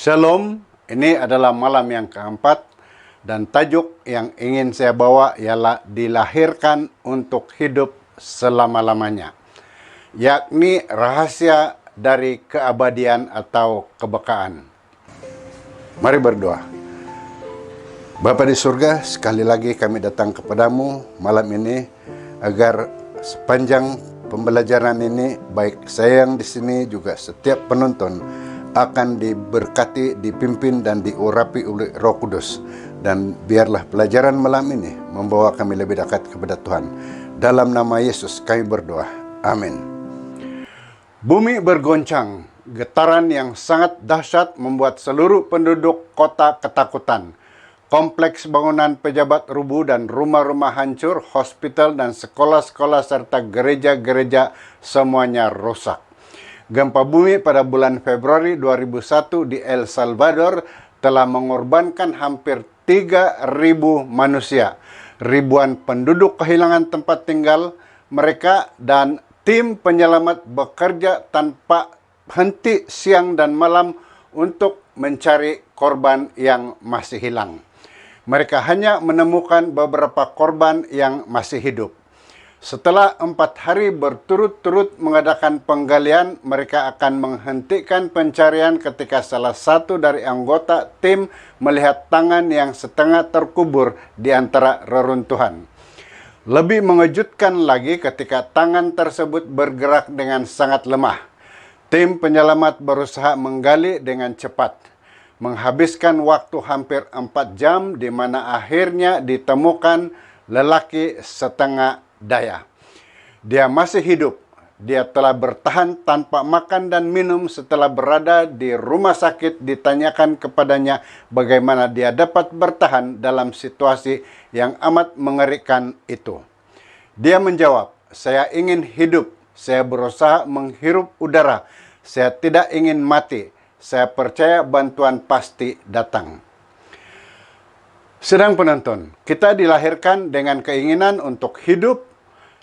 Shalom, ini adalah malam yang keempat dan tajuk yang ingin saya bawa ialah dilahirkan untuk hidup selama-lamanya, yakni rahasia dari keabadian atau kebekaan. Mari berdoa. Bapa di surga, sekali lagi kami datang kepadamu malam ini agar sepanjang pembelajaran ini, baik saya yang di sini juga setiap penonton akan diberkati, dipimpin dan diurapi oleh Roh Kudus. Dan biarlah pelajaran malam ini membawa kami lebih dekat kepada Tuhan. Dalam nama Yesus kami berdoa. Amin. Bumi bergoncang, getaran yang sangat dahsyat membuat seluruh penduduk kota ketakutan. Kompleks bangunan pejabat rubuh dan rumah-rumah hancur, hospital dan sekolah-sekolah serta gereja-gereja semuanya rusak. Gempa bumi pada bulan Februari 2001 di El Salvador telah mengorbankan hampir 3.000 manusia. Ribuan penduduk kehilangan tempat tinggal mereka dan tim penyelamat bekerja tanpa henti siang dan malam untuk mencari korban yang masih hilang. Mereka hanya menemukan beberapa korban yang masih hidup. Setelah 4 hari berturut-turut mengadakan penggalian, mereka akan menghentikan pencarian ketika salah satu dari anggota tim melihat tangan yang setengah terkubur di antara reruntuhan. Lebih mengejutkan lagi ketika tangan tersebut bergerak dengan sangat lemah. Tim penyelamat berusaha menggali dengan cepat, menghabiskan waktu hampir 4 jam di mana akhirnya ditemukan lelaki setengah daya. Dia masih hidup. Dia telah bertahan tanpa makan dan minum setelah berada di rumah sakit. Ditanyakan kepadanya bagaimana dia dapat bertahan dalam situasi yang amat mengerikan itu. Dia menjawab, "Saya ingin hidup. Saya berusaha menghirup udara. Saya tidak ingin mati. Saya percaya bantuan pasti datang." Sedang penonton, kita dilahirkan dengan keinginan untuk hidup,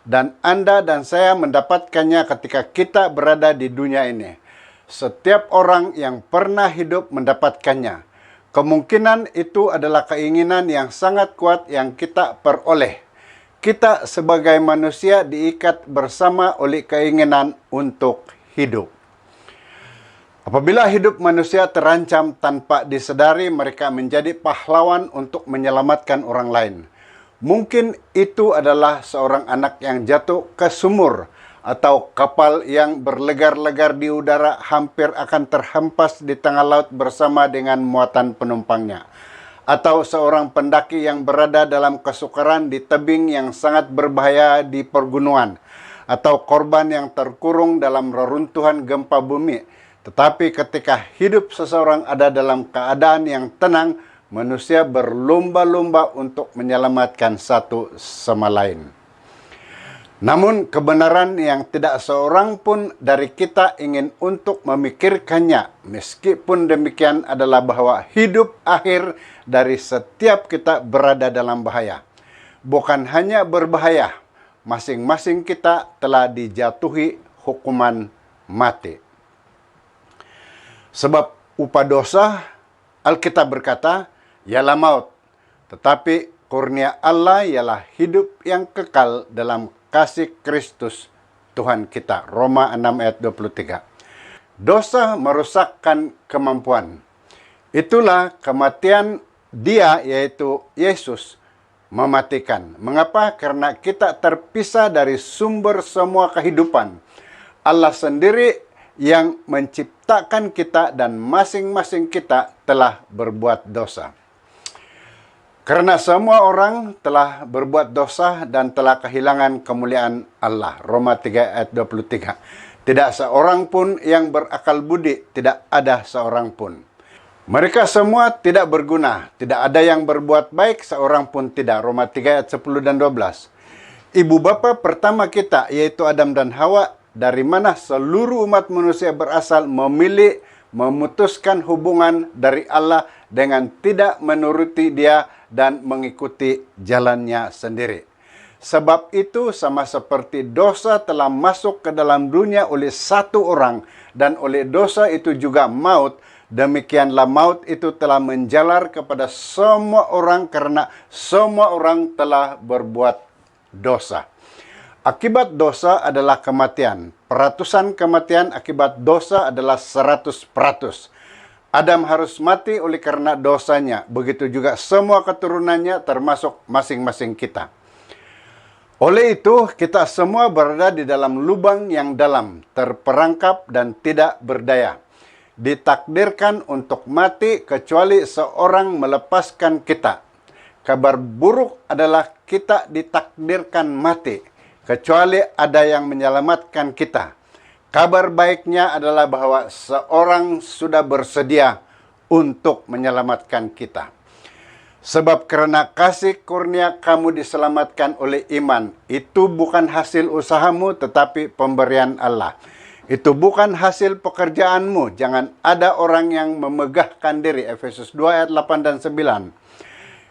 dan Anda dan saya mendapatkannya ketika kita berada di dunia ini. Setiap orang yang pernah hidup mendapatkannya. Kemungkinan itu adalah keinginan yang sangat kuat yang kita peroleh. Kita sebagai manusia diikat bersama oleh keinginan untuk hidup. Apabila hidup manusia terancam tanpa disadari, mereka menjadi pahlawan untuk menyelamatkan orang lain. Mungkin itu adalah seorang anak yang jatuh ke sumur, atau kapal yang berlegar-legar di udara hampir akan terhempas di tengah laut bersama dengan muatan penumpangnya. Atau seorang pendaki yang berada dalam kesukaran di tebing yang sangat berbahaya di pergunungan. Atau korban yang terkurung dalam reruntuhan gempa bumi. Tetapi ketika hidup seseorang ada dalam keadaan yang tenang, manusia berlomba-lomba untuk menyelamatkan satu sama lain. Namun kebenaran yang tidak seorang pun dari kita ingin untuk memikirkannya, meskipun demikian, adalah bahwa hidup akhir dari setiap kita berada dalam bahaya. Bukan hanya berbahaya, masing-masing kita telah dijatuhi hukuman mati. Sebab upah dosa, Alkitab berkata, ialah maut. Tetapi kurnia Allah ialah hidup yang kekal dalam kasih Kristus Tuhan kita. Roma 6 ayat 23. Dosa merusakkan kemampuan. Itulah kematian Dia, yaitu Yesus, mematikan. Mengapa? Karena kita terpisah dari sumber semua kehidupan. Allah sendiri yang menciptakan kita dan masing-masing kita telah berbuat dosa. Karena semua orang telah berbuat dosa dan telah kehilangan kemuliaan Allah. Roma 3 ayat 23. Tidak seorang pun yang berakal budi, tidak ada seorang pun. Mereka semua tidak berguna, tidak ada yang berbuat baik, seorang pun tidak. Roma 3 ayat 10 dan 12. Ibu bapa pertama kita, yaitu Adam dan Hawa, dari mana seluruh umat manusia berasal, memilih memutuskan hubungan dari Allah dengan tidak menuruti Dia dan mengikuti jalannya sendiri. Sebab itu sama seperti dosa telah masuk ke dalam dunia oleh satu orang, dan oleh dosa itu juga maut, Demikianlah maut itu telah menjalar kepada semua orang karena semua orang telah berbuat dosa. Akibat dosa adalah kematian. Peratusan kematian akibat dosa adalah 100%. Adam harus mati oleh karena dosanya. Begitu juga semua keturunannya termasuk masing-masing kita. Oleh itu, kita semua berada di dalam lubang yang dalam, terperangkap dan tidak berdaya. Ditakdirkan untuk mati kecuali seorang melepaskan kita. Kabar buruk adalah kita ditakdirkan mati, kecuali ada yang menyelamatkan kita. Kabar baiknya adalah bahwa seorang sudah bersedia untuk menyelamatkan kita. Sebab karena kasih kurnia kamu diselamatkan oleh iman. Itu bukan hasil usahamu tetapi pemberian Allah. Itu bukan hasil pekerjaanmu. Jangan ada orang yang memegahkan diri. Efesus 2 ayat 8 dan 9.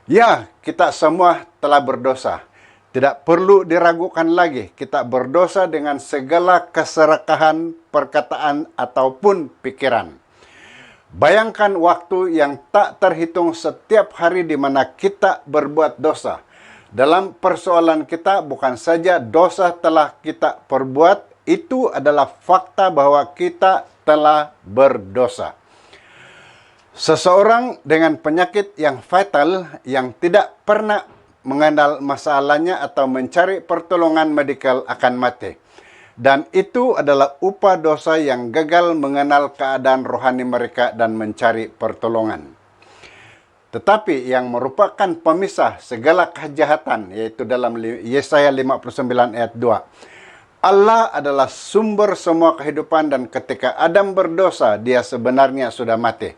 Ya, kita semua telah berdosa. Tidak perlu diragukan lagi. Kita berdosa dengan segala keserakahan perkataan ataupun pikiran. Bayangkan waktu yang tak terhitung setiap hari di mana kita berbuat dosa. Dalam persoalan kita bukan saja dosa telah kita perbuat, itu adalah fakta bahwa kita telah berdosa. Seseorang dengan penyakit yang fatal yang tidak pernah mengenal masalahnya atau mencari pertolongan medikal akan mati. Dan itu adalah upah dosa yang gagal mengenal keadaan rohani mereka dan mencari pertolongan. Tetapi yang merupakan pemisah segala kejahatan, yaitu dalam Yesaya 59 ayat 2. Allah adalah sumber semua kehidupan dan ketika Adam berdosa, dia sebenarnya sudah mati.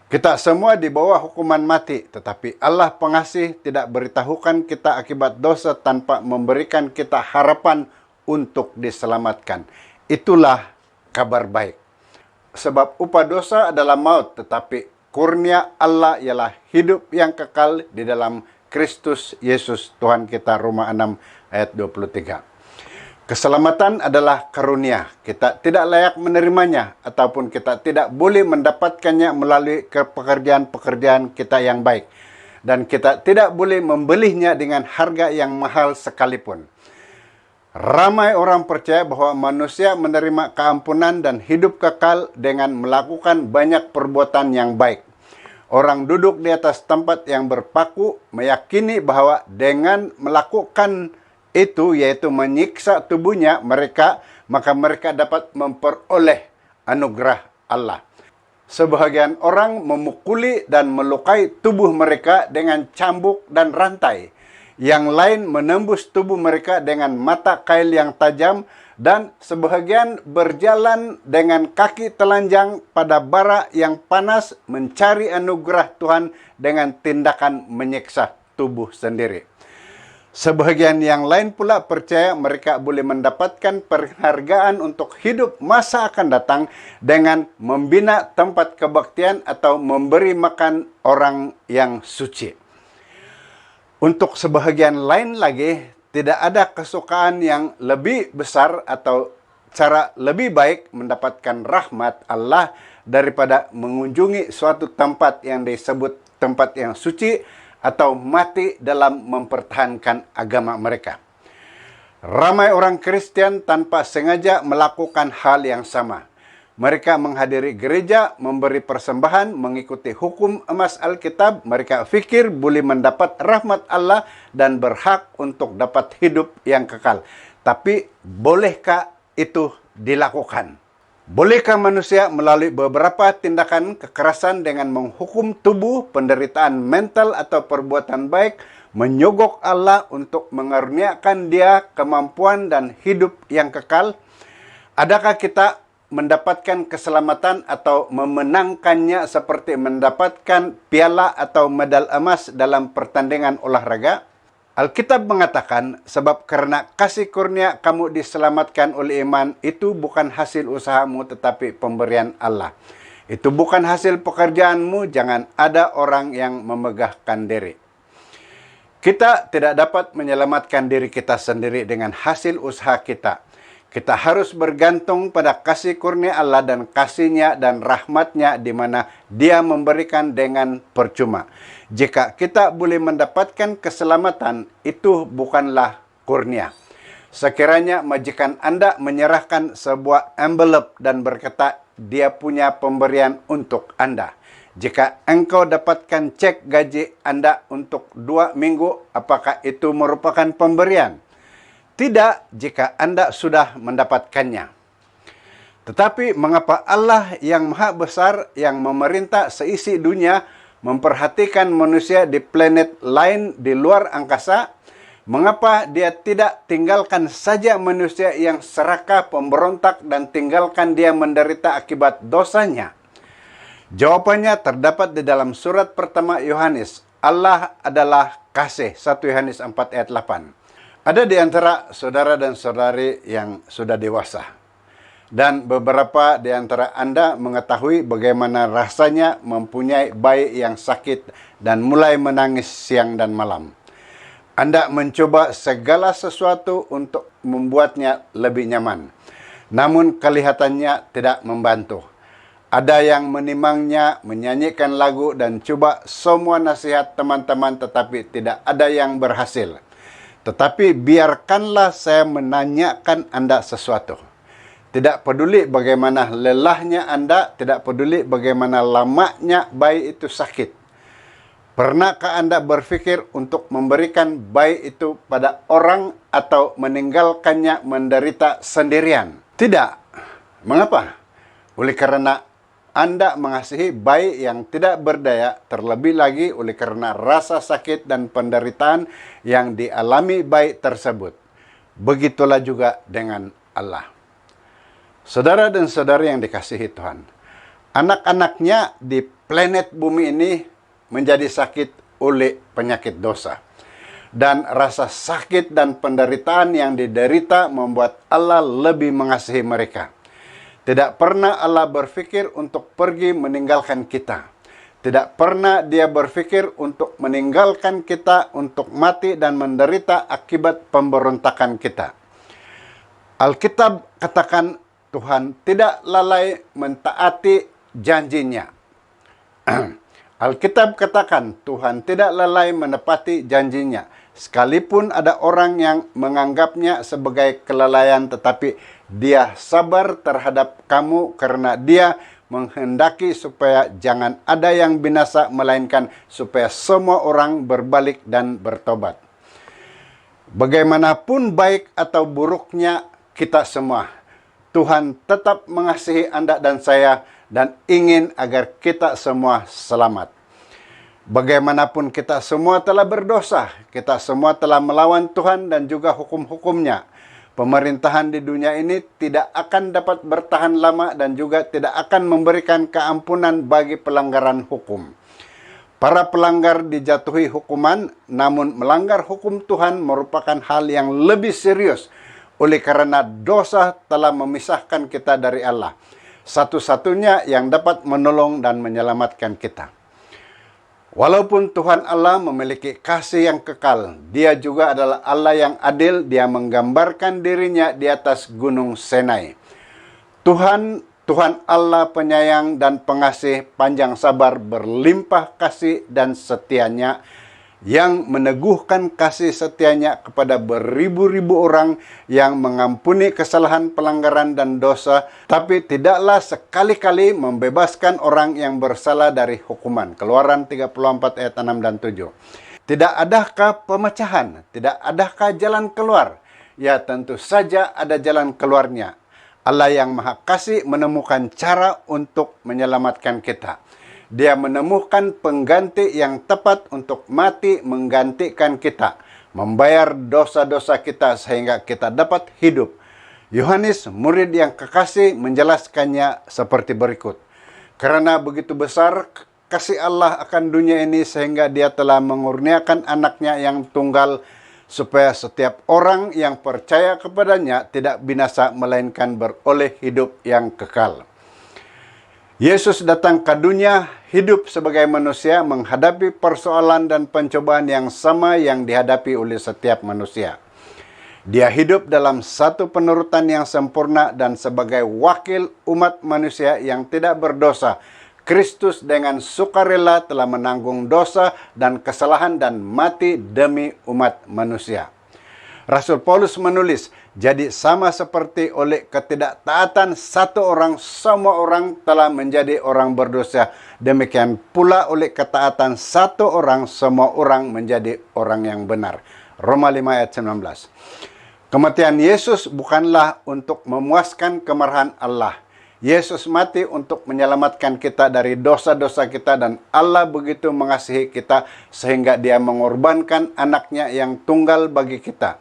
Kita semua di bawah hukuman mati, tetapi Allah pengasih tidak beritahukan kita akibat dosa tanpa memberikan kita harapan untuk diselamatkan. Itulah kabar baik. Sebab upah dosa adalah maut, tetapi kurnia Allah ialah hidup yang kekal di dalam Kristus Yesus Tuhan kita. Roma 6 ayat 23. Keselamatan adalah karunia. Kita tidak layak menerimanya ataupun kita tidak boleh mendapatkannya melalui pekerjaan-pekerjaan kita yang baik. Dan kita tidak boleh membelinya dengan harga yang mahal sekalipun. Ramai orang percaya bahwa manusia menerima keampunan dan hidup kekal dengan melakukan banyak perbuatan yang baik. Orang duduk di atas tempat yang berpaku meyakini bahwa dengan melakukan itu, yaitu menyiksa tubuhnya maka mereka dapat memperoleh anugerah Allah. Sebahagian orang memukuli dan melukai tubuh mereka dengan cambuk dan rantai. Yang lain menembus tubuh mereka dengan mata kail yang tajam, dan sebahagian berjalan dengan kaki telanjang pada bara yang panas mencari anugerah Tuhan dengan tindakan menyiksa tubuh sendiri. Sebahagian yang lain pula percaya mereka boleh mendapatkan penghargaan untuk hidup masa akan datang dengan membina tempat kebaktian atau memberi makan orang yang suci. Untuk sebahagian lain lagi, tidak ada kesukaan yang lebih besar atau cara lebih baik mendapatkan rahmat Allah daripada mengunjungi suatu tempat yang disebut tempat yang suci atau mati dalam mempertahankan agama mereka. Ramai orang Kristen tanpa sengaja melakukan hal yang sama. Mereka menghadiri gereja, memberi persembahan, mengikuti hukum emas Alkitab. Mereka fikir boleh mendapat rahmat Allah dan berhak untuk dapat hidup yang kekal. Tapi bolehkah itu dilakukan? Bolehkah manusia melalui beberapa tindakan kekerasan dengan menghukum tubuh, penderitaan mental atau perbuatan baik, menyogok Allah untuk mengaruniakan dia kemampuan dan hidup yang kekal? Adakah kita mendapatkan keselamatan atau memenangkannya seperti mendapatkan piala atau medal emas dalam pertandingan olahraga? Alkitab mengatakan, sebab karena kasih kurnia kamu diselamatkan oleh iman, itu bukan hasil usahamu tetapi pemberian Allah. Itu bukan hasil pekerjaanmu, jangan ada orang yang memegahkan diri. Kita tidak dapat menyelamatkan diri kita sendiri dengan hasil usaha kita. Kita harus bergantung pada kasih kurnia Allah dan kasih-Nya dan rahmat-Nya di mana Dia memberikan dengan percuma. Jika kita boleh mendapatkan keselamatan, itu bukanlah kurnia. Sekiranya majikan Anda menyerahkan sebuah envelope dan berkata, dia punya pemberian untuk Anda. Jika engkau dapatkan cek gaji Anda untuk 2 minggu, apakah itu merupakan pemberian? Tidak jika Anda sudah mendapatkannya. Tetapi mengapa Allah yang maha besar, yang memerintah seisi dunia, memperhatikan manusia di planet lain di luar angkasa, mengapa Dia tidak tinggalkan saja manusia yang serakah, pemberontak, dan tinggalkan dia menderita akibat dosanya? Jawabannya terdapat di dalam surat pertama Yohanes. Allah adalah kasih. 1 Yohanes 4 ayat 8. Ada di antara saudara dan saudari yang sudah dewasa. Dan beberapa di antara Anda mengetahui bagaimana rasanya mempunyai bayi yang sakit dan mulai menangis siang dan malam. Anda mencoba segala sesuatu untuk membuatnya lebih nyaman. Namun kelihatannya tidak membantu. Ada yang menimangnya, menyanyikan lagu dan coba semua nasihat teman-teman, tetapi tidak ada yang berhasil. Tetapi biarkanlah saya menanyakan Anda sesuatu. Tidak peduli bagaimana lelahnya Anda, tidak peduli bagaimana lamanya bayi itu sakit. Pernahkah Anda berpikir untuk memberikan bayi itu pada orang atau meninggalkannya menderita sendirian? Tidak. Mengapa? Oleh karena Anda mengasihi bayi yang tidak berdaya, terlebih lagi oleh karena rasa sakit dan penderitaan yang dialami bayi tersebut. Begitulah juga dengan Allah. Saudara dan saudari yang dikasihi Tuhan, anak-anaknya di planet bumi ini menjadi sakit oleh penyakit dosa. Dan rasa sakit dan penderitaan yang diderita membuat Allah lebih mengasihi mereka. Tidak pernah Allah berpikir untuk pergi meninggalkan kita. Tidak pernah Dia berpikir untuk meninggalkan kita untuk mati dan menderita akibat pemberontakan kita. Alkitab katakan Tuhan tidak lalai mentaati janjinya. Alkitab katakan Tuhan tidak lalai menepati janjinya. Sekalipun ada orang yang menganggapnya sebagai kelalaian, tetapi Dia sabar terhadap kamu karena Dia menghendaki supaya jangan ada yang binasa, melainkan supaya semua orang berbalik dan bertobat. Bagaimanapun baik atau buruknya kita semua, Tuhan tetap mengasihi Anda dan saya dan ingin agar kita semua selamat. Bagaimanapun kita semua telah berdosa, kita semua telah melawan Tuhan dan juga hukum-hukumnya. Pemerintahan di dunia ini tidak akan dapat bertahan lama dan juga tidak akan memberikan keampunan bagi pelanggaran hukum. Para pelanggar dijatuhi hukuman, namun melanggar hukum Tuhan merupakan hal yang lebih serius oleh karena dosa telah memisahkan kita dari Allah. Satu-satunya yang dapat menolong dan menyelamatkan kita. Walaupun Tuhan Allah memiliki kasih yang kekal, Dia juga adalah Allah yang adil. Dia menggambarkan dirinya di atas gunung Sinai. Tuhan Allah penyayang dan pengasih, panjang sabar, berlimpah kasih dan setianya, yang meneguhkan kasih setianya kepada beribu-ribu orang, yang mengampuni kesalahan, pelanggaran, dan dosa, tapi tidaklah sekali-kali membebaskan orang yang bersalah dari hukuman. Keluaran 34 ayat 6 dan 7. Tidak adakah pemecahan? Tidak adakah jalan keluar? Ya, tentu saja ada jalan keluarnya. Allah yang Maha Kasih menemukan cara untuk menyelamatkan kita. Dia menemukan pengganti yang tepat untuk mati menggantikan kita, membayar dosa-dosa kita sehingga kita dapat hidup. Yohanes, murid yang kekasih, menjelaskannya seperti berikut. Karena begitu besar kasih Allah akan dunia ini sehingga Dia telah mengurniakan anaknya yang tunggal, supaya setiap orang yang percaya kepadanya tidak binasa melainkan beroleh hidup yang kekal. Yesus datang ke dunia, hidup sebagai manusia, menghadapi persoalan dan pencobaan yang sama yang dihadapi oleh setiap manusia. Dia hidup dalam satu penurutan yang sempurna dan sebagai wakil umat manusia yang tidak berdosa. Kristus dengan sukarela telah menanggung dosa dan kesalahan dan mati demi umat manusia. Rasul Paulus menulis, jadi sama seperti oleh ketidaktaatan satu orang, semua orang telah menjadi orang berdosa. Demikian pula oleh ketaatan satu orang, semua orang menjadi orang yang benar. Roma 5 ayat 19. Kematian Yesus bukanlah untuk memuaskan kemarahan Allah. Yesus mati untuk menyelamatkan kita dari dosa-dosa kita dan Allah begitu mengasihi kita sehingga dia mengorbankan anaknya yang tunggal bagi kita.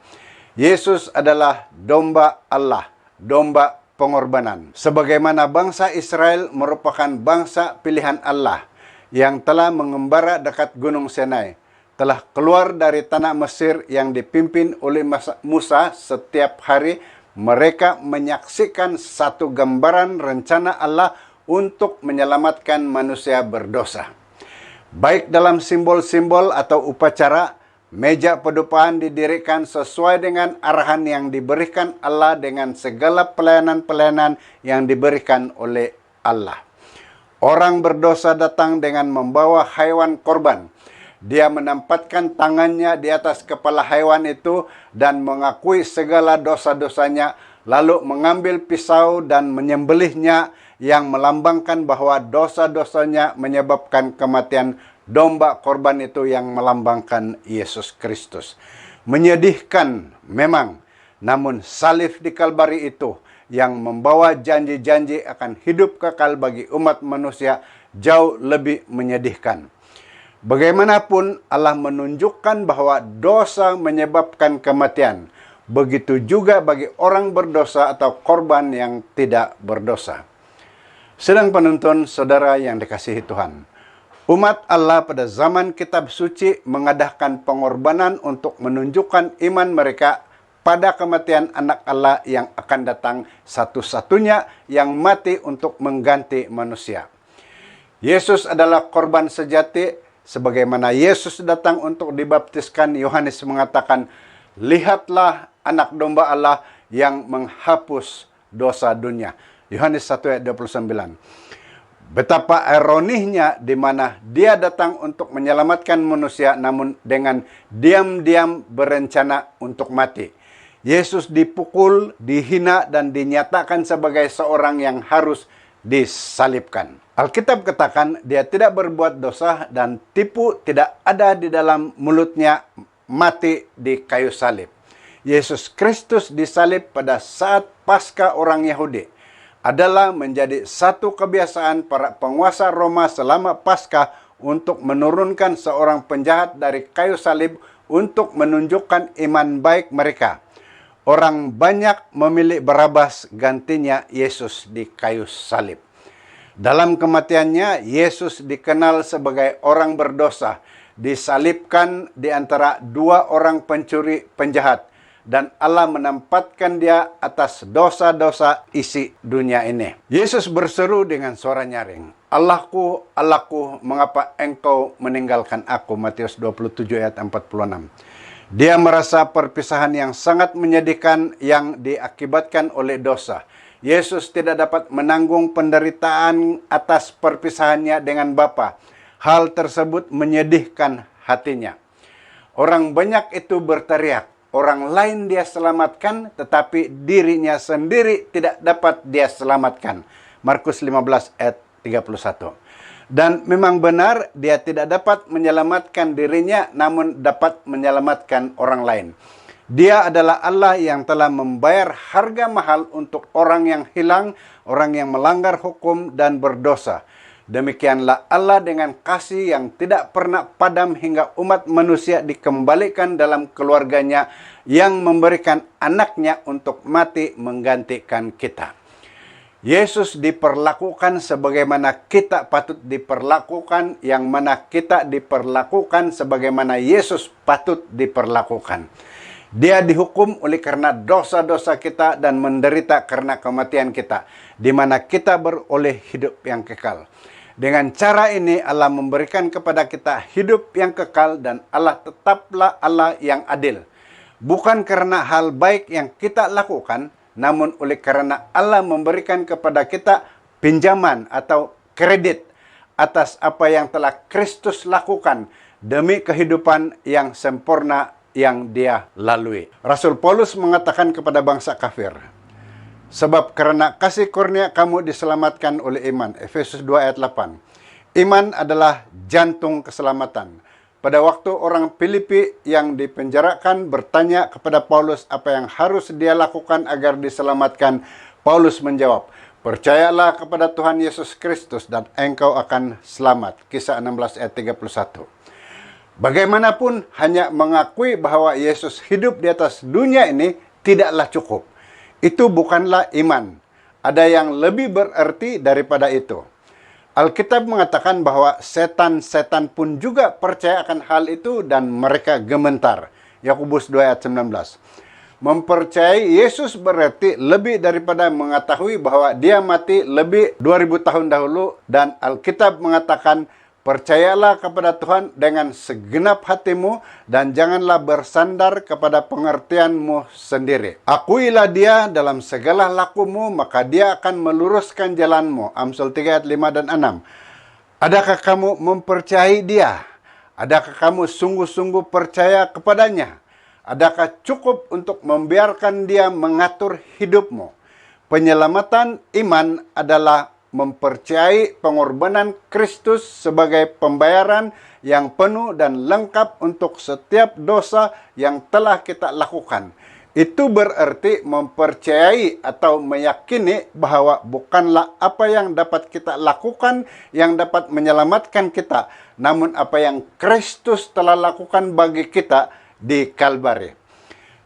Yesus adalah domba Allah, domba pengorbanan. Sebagaimana bangsa Israel merupakan bangsa pilihan Allah yang telah mengembara dekat Gunung Sinai, telah keluar dari tanah Mesir yang dipimpin oleh Musa setiap hari, mereka menyaksikan satu gambaran rencana Allah untuk menyelamatkan manusia berdosa. Baik dalam simbol-simbol atau upacara, meja pedupaan didirikan sesuai dengan arahan yang diberikan Allah dengan segala pelayanan-pelayanan yang diberikan oleh Allah. Orang berdosa datang dengan membawa hewan korban. Dia menempatkan tangannya di atas kepala hewan itu dan mengakui segala dosa-dosanya, lalu mengambil pisau dan menyembelihnya yang melambangkan bahwa dosa-dosanya menyebabkan kematian domba korban itu yang melambangkan Yesus Kristus. Menyedihkan memang, namun salib di Kalbari itu yang membawa janji-janji akan hidup kekal bagi umat manusia jauh lebih menyedihkan. Bagaimanapun Allah menunjukkan bahwa dosa menyebabkan kematian. Begitu juga bagi orang berdosa atau korban yang tidak berdosa. Sedang penuntun saudara yang dikasihi Tuhan. Umat Allah pada zaman kitab suci mengadakan pengorbanan untuk menunjukkan iman mereka pada kematian anak Allah yang akan datang, satu-satunya yang mati untuk mengganti manusia. Yesus adalah korban sejati. Sebagaimana Yesus datang untuk dibaptiskan, Yohanes mengatakan, lihatlah anak domba Allah yang menghapus dosa dunia. Yohanes 1 ayat 29. Betapa ironisnya di mana dia datang untuk menyelamatkan manusia, namun dengan diam-diam berencana untuk mati. Yesus dipukul, dihina, dan dinyatakan sebagai seorang yang harus disalibkan. Alkitab katakan dia tidak berbuat dosa dan tipu tidak ada di dalam mulutnya, mati di kayu salib. Yesus Kristus disalib pada saat Paskah orang Yahudi adalah menjadi satu kebiasaan para penguasa Roma selama Paskah untuk menurunkan seorang penjahat dari kayu salib untuk menunjukkan iman baik mereka. Orang banyak memilih Barabas, gantinya Yesus di kayu salib. Dalam kematiannya, Yesus dikenal sebagai orang berdosa, disalibkan di antara dua orang pencuri penjahat, dan Allah menempatkan dia atas dosa-dosa isi dunia ini. Yesus berseru dengan suara nyaring, Allahku, Allahku, mengapa engkau meninggalkan aku? Matius 27 ayat 46. Dia merasa perpisahan yang sangat menyedihkan yang diakibatkan oleh dosa. Yesus tidak dapat menanggung penderitaan atas perpisahannya dengan Bapa. Hal tersebut menyedihkan hatinya. Orang banyak itu berteriak, orang lain dia selamatkan, tetapi dirinya sendiri tidak dapat dia selamatkan. Markus 15 ayat 31. Dan memang benar dia tidak dapat menyelamatkan dirinya, namun dapat menyelamatkan orang lain. Dia adalah Allah yang telah membayar harga mahal untuk orang yang hilang, orang yang melanggar hukum dan berdosa. Demikianlah Allah dengan kasih yang tidak pernah padam hingga umat manusia dikembalikan dalam keluarganya yang memberikan anaknya untuk mati menggantikan kita. Yesus diperlakukan sebagaimana kita patut diperlakukan, yang mana kita diperlakukan sebagaimana Yesus patut diperlakukan. Dia dihukum oleh karena dosa-dosa kita dan menderita karena kematian kita, di mana kita beroleh hidup yang kekal. Dengan cara ini Allah memberikan kepada kita hidup yang kekal dan Allah tetaplah Allah yang adil. bukan karena hal baik yang kita lakukan, namun oleh karena Allah memberikan kepada kita pinjaman atau kredit atas apa yang telah Kristus lakukan demi kehidupan yang sempurna yang dia lalui. Rasul Paulus mengatakan kepada bangsa kafir, sebab karena kasih kurnia kamu diselamatkan oleh iman. Efesus 2 ayat 8. Iman adalah jantung keselamatan. Pada waktu orang Filipi yang dipenjarakan bertanya kepada Paulus apa yang harus dia lakukan agar diselamatkan, Paulus menjawab, percayalah kepada Tuhan Yesus Kristus dan engkau akan selamat. Kisah 16 ayat 31. Bagaimanapun, hanya mengakui bahwa Yesus hidup di atas dunia ini tidaklah cukup. Itu bukanlah iman. Ada yang lebih berarti daripada itu. Alkitab mengatakan bahwa setan-setan pun juga percaya akan hal itu dan mereka gemetar. Yakobus 2 ayat 19. Mempercayai Yesus berarti lebih daripada mengetahui bahwa dia mati lebih 2000 tahun dahulu, dan Alkitab mengatakan, percayalah kepada Tuhan dengan segenap hatimu dan janganlah bersandar kepada pengertianmu sendiri. Akuilah dia dalam segala lakumu, maka dia akan meluruskan jalanmu. Amsal 3 ayat 5 dan 6. Adakah kamu mempercayai dia? Adakah kamu sungguh-sungguh percaya kepadanya? Adakah cukup untuk membiarkan dia mengatur hidupmu? Penyelamatan iman adalah mempercayai pengorbanan Kristus sebagai pembayaran yang penuh dan lengkap untuk setiap dosa yang telah kita lakukan. Itu berarti mempercayai atau meyakini bahwa bukanlah apa yang dapat kita lakukan yang dapat menyelamatkan kita, namun apa yang Kristus telah lakukan bagi kita di Kalvari.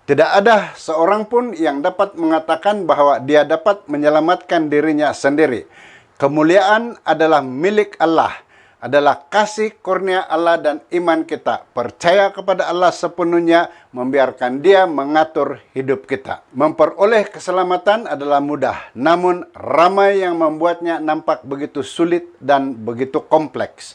Tidak ada seorang pun yang dapat mengatakan bahwa dia dapat menyelamatkan dirinya sendiri. Kemuliaan adalah milik Allah, adalah kasih kurnia Allah dan iman kita. Percaya kepada Allah sepenuhnya, membiarkan dia mengatur hidup kita. Memperoleh keselamatan adalah mudah, namun ramai yang membuatnya nampak begitu sulit dan begitu kompleks.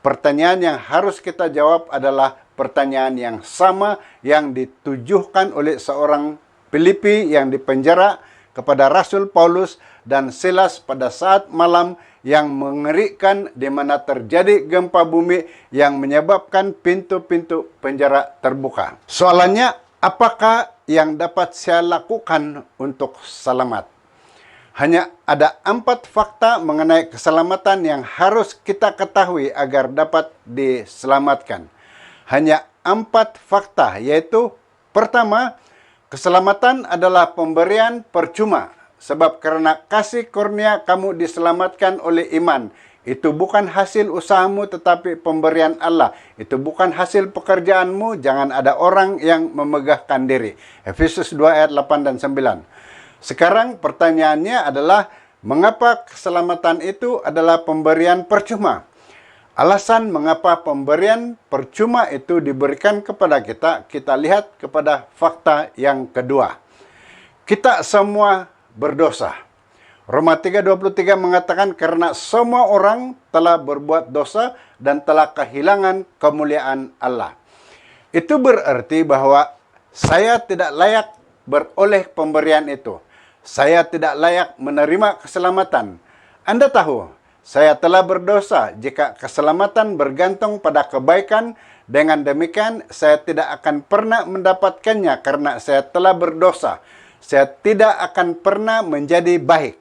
Pertanyaan yang harus kita jawab adalah pertanyaan yang sama yang ditujukan oleh seorang Filipi yang dipenjara kepada Rasul Paulus dan Silas pada saat malam yang mengerikan di mana terjadi gempa bumi yang menyebabkan pintu-pintu penjara terbuka. Soalannya, apakah yang dapat saya lakukan untuk selamat? Hanya ada 4 fakta mengenai keselamatan yang harus kita ketahui agar dapat diselamatkan. Hanya 4 fakta, yaitu pertama, keselamatan adalah pemberian percuma. Sebab karena kasih kurnia kamu diselamatkan oleh iman. Itu bukan hasil usahamu tetapi pemberian Allah. Itu bukan hasil pekerjaanmu. Jangan ada orang yang memegahkan diri. Efesus 2 ayat 8 dan 9. Sekarang pertanyaannya adalah, mengapa keselamatan itu adalah pemberian percuma? Alasan mengapa pemberian percuma itu diberikan kepada kita lihat kepada fakta yang kedua. Kita semua berdosa. Roma 3:23 mengatakan karena semua orang telah berbuat dosa dan telah kehilangan kemuliaan Allah. Itu berarti bahwa saya tidak layak beroleh pemberian itu. Saya tidak layak menerima keselamatan. Anda tahu, saya telah berdosa jika keselamatan bergantung pada kebaikan. Dengan demikian, saya tidak akan pernah mendapatkannya karena saya telah berdosa. Saya tidak akan pernah menjadi baik.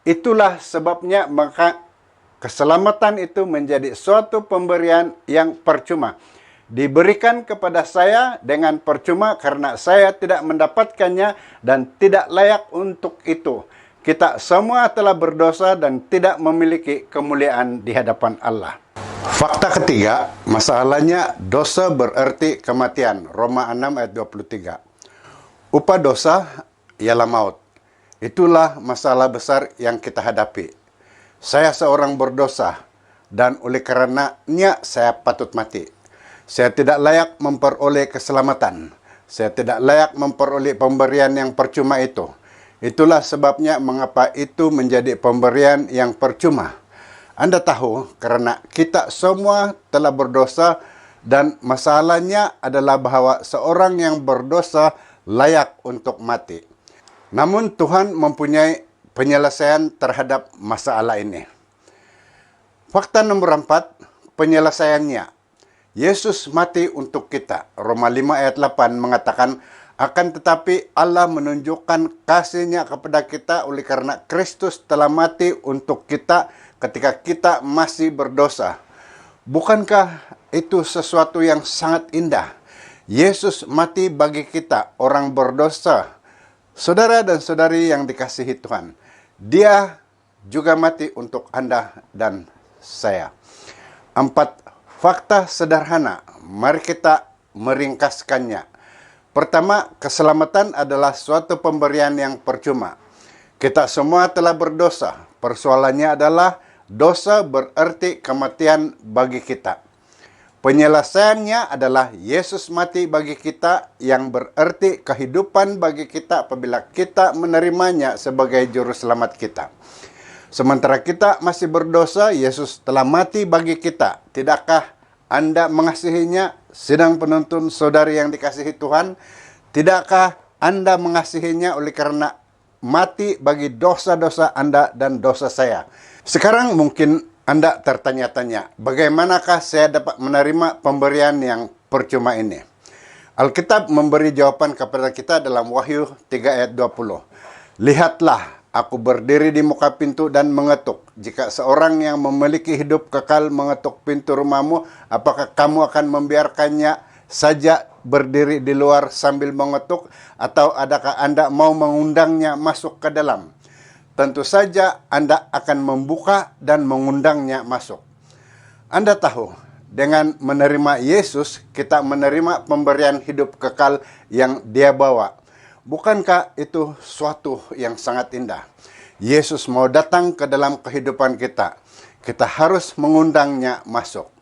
Itulah sebabnya maka keselamatan itu menjadi suatu pemberian yang percuma. Diberikan kepada saya dengan percuma karena saya tidak mendapatkannya dan tidak layak untuk itu. Kita semua telah berdosa dan tidak memiliki kemuliaan di hadapan Allah. Fakta ketiga, masalahnya dosa berarti kematian. Roma 6 ayat 23. Upah dosa ialah maut. Itulah masalah besar yang kita hadapi. Saya seorang berdosa dan oleh karenanya saya patut mati. Saya tidak layak memperoleh keselamatan. Saya tidak layak memperoleh pemberian yang percuma itu. Itulah sebabnya mengapa itu menjadi pemberian yang percuma. Anda tahu, karena kita semua telah berdosa Dan masalahnya adalah bahwa seorang yang berdosa layak untuk mati. Namun Tuhan mempunyai penyelesaian terhadap masalah ini. Fakta nomor 4, penyelesaiannya. Yesus mati untuk kita. Roma 5 ayat 8 mengatakan, akan tetapi Allah menunjukkan kasih-Nya kepada kita oleh karena Kristus telah mati untuk kita ketika kita masih berdosa. Bukankah itu sesuatu yang sangat indah? Yesus mati bagi kita, orang berdosa. Saudara dan saudari yang dikasihi Tuhan, Dia juga mati untuk Anda dan saya. 4 fakta sederhana, mari kita meringkaskannya. Pertama, keselamatan adalah suatu pemberian yang percuma. Kita semua telah berdosa. Persoalannya adalah dosa berarti kematian bagi kita. Penyelesaiannya adalah Yesus mati bagi kita yang berarti kehidupan bagi kita apabila kita menerimanya sebagai juru selamat kita. Sementara kita masih berdosa, Yesus telah mati bagi kita. Tidakkah Anda mengasihinya? Sidang penuntun saudari yang dikasihi Tuhan, tidakkah Anda mengasihinya oleh karena mati bagi dosa-dosa Anda dan dosa saya? Sekarang mungkin Anda tertanya-tanya, bagaimanakah saya dapat menerima pemberian yang percuma ini? Alkitab memberi jawaban kepada kita dalam Wahyu 3 ayat 20. Lihatlah, aku berdiri di muka pintu dan mengetuk. Jika seorang yang memiliki hidup kekal mengetuk pintu rumahmu, apakah kamu akan membiarkannya saja berdiri di luar sambil mengetuk? Atau adakah Anda mau mengundangnya masuk ke dalam? Tentu saja Anda akan membuka dan mengundangnya masuk. Anda tahu, dengan menerima Yesus, kita menerima pemberian hidup kekal yang Dia bawa. Bukankah itu suatu yang sangat indah? Yesus mau datang ke dalam kehidupan kita. Kita harus mengundangnya masuk.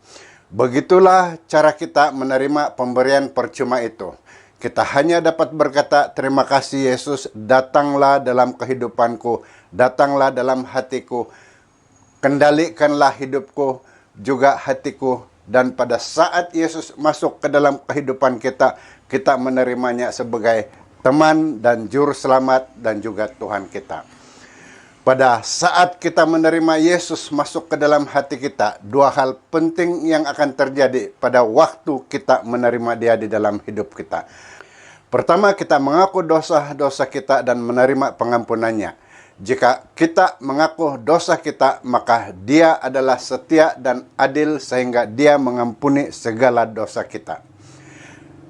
Begitulah cara kita menerima pemberian percuma itu. Kita hanya dapat berkata, terima kasih Yesus, datanglah dalam kehidupanku, datanglah dalam hatiku, kendalikanlah hidupku, juga hatiku. Dan pada saat Yesus masuk ke dalam kehidupan kita, kita menerimanya sebagai teman dan juru selamat dan juga Tuhan kita. Pada saat kita menerima Yesus masuk ke dalam hati kita, dua hal penting yang akan terjadi pada waktu kita menerima Dia di dalam hidup kita. Pertama, kita mengaku dosa-dosa kita dan menerima pengampunannya. Jika kita mengaku dosa kita, maka Dia adalah setia dan adil sehingga Dia mengampuni segala dosa kita.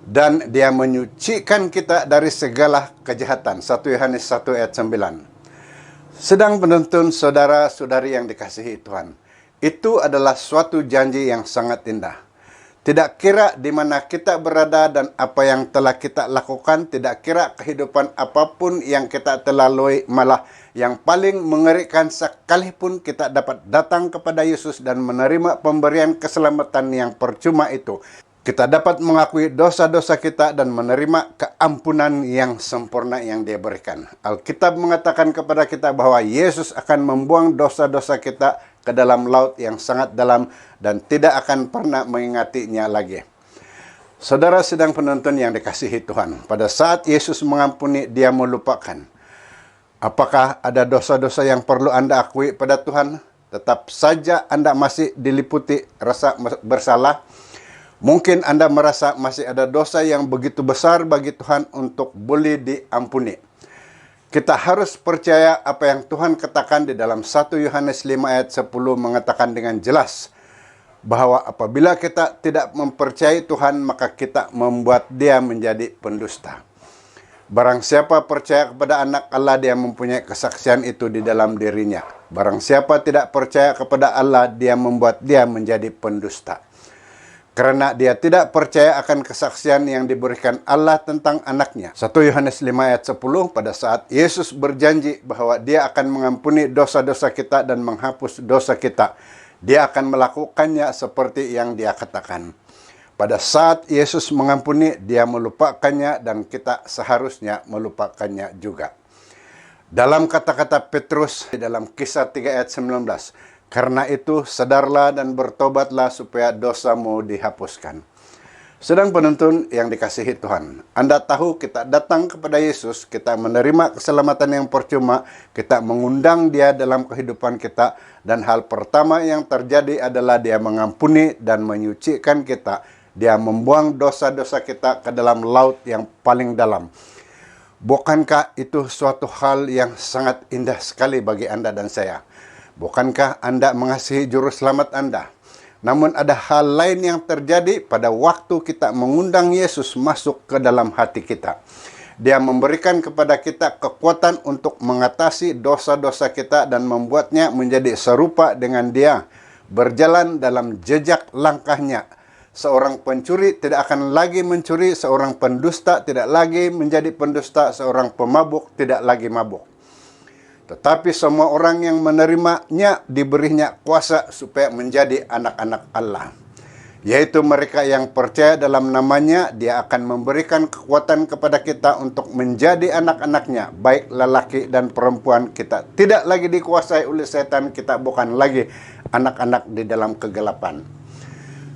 Dan Dia menyucikan kita dari segala kejahatan. 1 Yohanes 1 ayat 9. Sedang penuntun saudara-saudari yang dikasihi Tuhan, itu adalah suatu janji yang sangat indah. Tidak kira di mana kita berada dan apa yang telah kita lakukan, tidak kira kehidupan apapun yang kita telah lalui, malah yang paling mengerikan sekalipun kita dapat datang kepada Yesus dan menerima pemberian keselamatan yang percuma itu. Kita dapat mengakui dosa-dosa kita dan menerima keampunan yang sempurna yang Dia berikan. Alkitab mengatakan kepada kita bahwa Yesus akan membuang dosa-dosa kita ke dalam laut yang sangat dalam dan tidak akan pernah mengingatinya lagi. Saudara sedang penonton yang dikasihi Tuhan, pada saat Yesus mengampuni, Dia melupakan. Apakah ada dosa-dosa yang perlu Anda akui pada Tuhan? Tetap saja Anda masih diliputi rasa bersalah. Mungkin Anda merasa masih ada dosa yang begitu besar bagi Tuhan untuk boleh diampuni. Kita harus percaya apa yang Tuhan katakan di dalam 1 Yohanes 5 ayat 10 mengatakan dengan jelas bahwa apabila kita tidak mempercayai Tuhan, maka kita membuat Dia menjadi pendusta. Barang siapa percaya kepada anak Allah, dia mempunyai kesaksian itu di dalam dirinya. Barang siapa tidak percaya kepada Allah, dia membuat dia menjadi pendusta. Karena dia tidak percaya akan kesaksian yang diberikan Allah tentang anaknya. 1 Yohanes 5 ayat 10, pada saat Yesus berjanji bahwa Dia akan mengampuni dosa-dosa kita dan menghapus dosa kita, Dia akan melakukannya seperti yang Dia katakan. Pada saat Yesus mengampuni, Dia melupakannya dan kita seharusnya melupakannya juga. Dalam kata-kata Petrus di dalam Kisah 3 ayat 19, karena itu sadarlah dan bertobatlah supaya dosamu dihapuskan. Sedang penuntun yang dikasihi Tuhan, Anda tahu kita datang kepada Yesus, kita menerima keselamatan yang percuma, kita mengundang Dia dalam kehidupan kita, dan hal pertama yang terjadi adalah Dia mengampuni dan menyucikan kita. Dia membuang dosa-dosa kita ke dalam laut yang paling dalam. Bukankah itu suatu hal yang sangat indah sekali bagi Anda dan saya? Bukankah Anda mengasihi Juru Selamat Anda? Namun ada hal lain yang terjadi pada waktu kita mengundang Yesus masuk ke dalam hati kita. Dia memberikan kepada kita kekuatan untuk mengatasi dosa-dosa kita dan membuatnya menjadi serupa dengan Dia, berjalan dalam jejak langkahnya. Seorang pencuri tidak akan lagi mencuri, seorang pendusta tidak lagi menjadi pendusta, seorang pemabuk tidak lagi mabuk. Tetapi semua orang yang menerimanya diberinya kuasa supaya menjadi anak-anak Allah. Yaitu mereka yang percaya dalam namanya, Dia akan memberikan kekuatan kepada kita untuk menjadi anak-anaknya, baik lelaki dan perempuan. Kita tidak lagi dikuasai oleh setan, kita bukan lagi anak-anak di dalam kegelapan.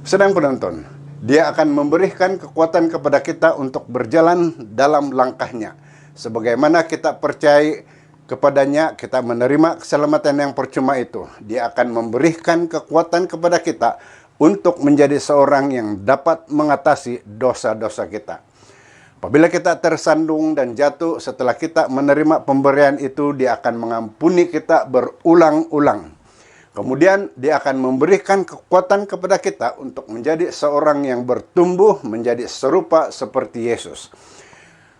Sedang penonton, Dia akan memberikan kekuatan kepada kita untuk berjalan dalam langkahnya. Sebagaimana kita percaya kepadanya, kita menerima keselamatan yang percuma itu. Dia akan memberikan kekuatan kepada kita untuk menjadi seorang yang dapat mengatasi dosa-dosa kita. Apabila kita tersandung dan jatuh, setelah kita menerima pemberian itu, Dia akan mengampuni kita berulang-ulang. Kemudian Dia akan memberikan kekuatan kepada kita untuk menjadi seorang yang bertumbuh menjadi serupa seperti Yesus.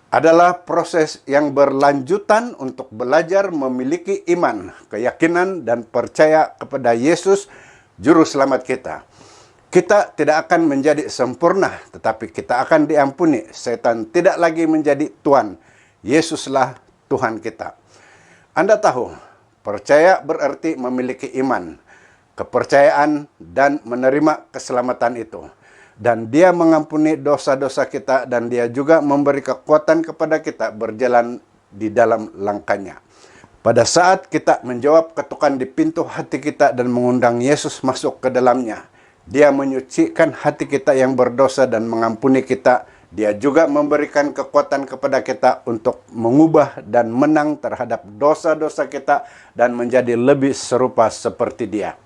Adalah proses yang berlanjutan untuk belajar memiliki iman, keyakinan, dan percaya kepada Yesus, Juru Selamat kita. Kita tidak akan menjadi sempurna, tetapi kita akan diampuni. Setan tidak lagi menjadi Tuhan. Yesuslah Tuhan kita. Anda tahu, percaya berarti memiliki iman, kepercayaan, dan menerima keselamatan itu. Dan Dia mengampuni dosa-dosa kita, dan Dia juga memberi kekuatan kepada kita berjalan di dalam langkahnya. Pada saat kita menjawab ketukan di pintu hati kita dan mengundang Yesus masuk ke dalamnya, Dia menyucikan hati kita yang berdosa dan mengampuni kita. Dia juga memberikan kekuatan kepada kita untuk mengubah dan menang terhadap dosa-dosa kita dan menjadi lebih serupa seperti Dia.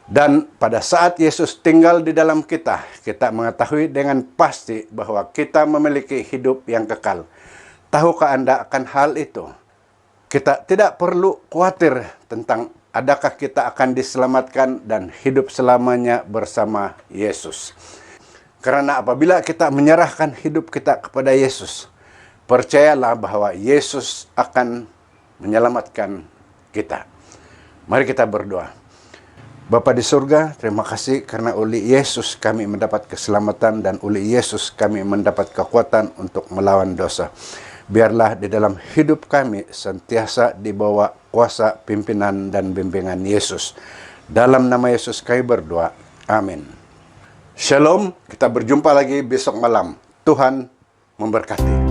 Dan pada saat Yesus tinggal di dalam kita, kita mengetahui dengan pasti bahwa kita memiliki hidup yang kekal. Tahukah Anda akan hal itu? Kita tidak perlu khawatir tentang adakah kita akan diselamatkan dan hidup selamanya bersama Yesus. Karena apabila kita menyerahkan hidup kita kepada Yesus, percayalah bahwa Yesus akan menyelamatkan kita. Mari kita berdoa. Bapa di surga, terima kasih karena oleh Yesus kami mendapat keselamatan dan oleh Yesus kami mendapat kekuatan untuk melawan dosa. Biarlah di dalam hidup kami sentiasa dibawa kuasa, pimpinan, dan bimbingan Yesus. Dalam nama Yesus kami berdoa. Amin. Shalom, kita berjumpa lagi besok malam. Tuhan memberkati.